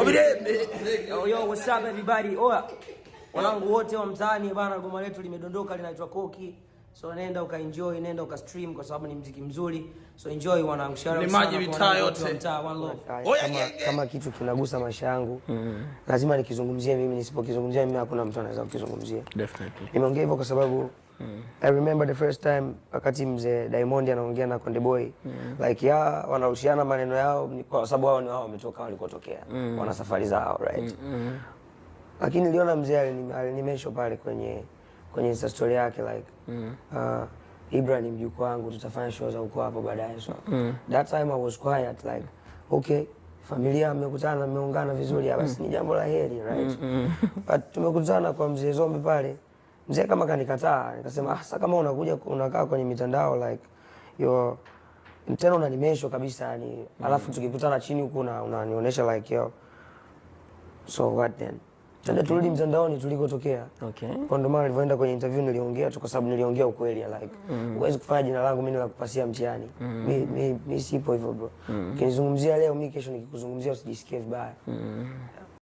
Yo, what's up everybody? Oya. Wanangu wote wa mtaani bana, goma letu limedondoka linaitwa Koki. So nenda ukaenjoy, nenda ukastream kwa sababu ni muziki mzuri. So enjoy wanangu. Ni maji mitaa yote. Kama kitu kinagusa maisha yangu, lazima nikizungumzie mimi, nisipokizungumzia mimi hakuna mtu anaweza kukizungumzia. Definitely. Nimeongea hivyo kwa sababu I remember the first time wakati mzee Diamond anaongea na Konde Boy, like wanarushiana maneno yao kwa sababu wao ni wao wametoka walikotokea. Wana safari zao, right? Lakini niliona mzee alinimesho pale kwenye Insta story yake like Ibra ni mjukuu wangu, tutafanya show za huko hapo baadaye. So that time I was quiet like okay, familia mmekutana, mmeungana vizuri, basi ni jambo la heri, right? But tumekutana kwa mzee Zombi pale. Mzee kama kanikataa, nikasema sasa kama unakuja unakaa kwenye mitandao like yo tena unanimesho kabisa yani, alafu tukikutana chini huko unanionyesha like yo, so what then? Tende turudi mtandaoni tulikotokea. Okay. Kwa ndo maana nilipoenda kwenye interview niliongea tu kwa sababu niliongea ukweli like huwezi kufanya jina langu mimi la kupasia mtihani. Mimi sipo hivyo bro. Ukinizungumzia leo mimi kesho nikikuzungumzia usijisikie vibaya.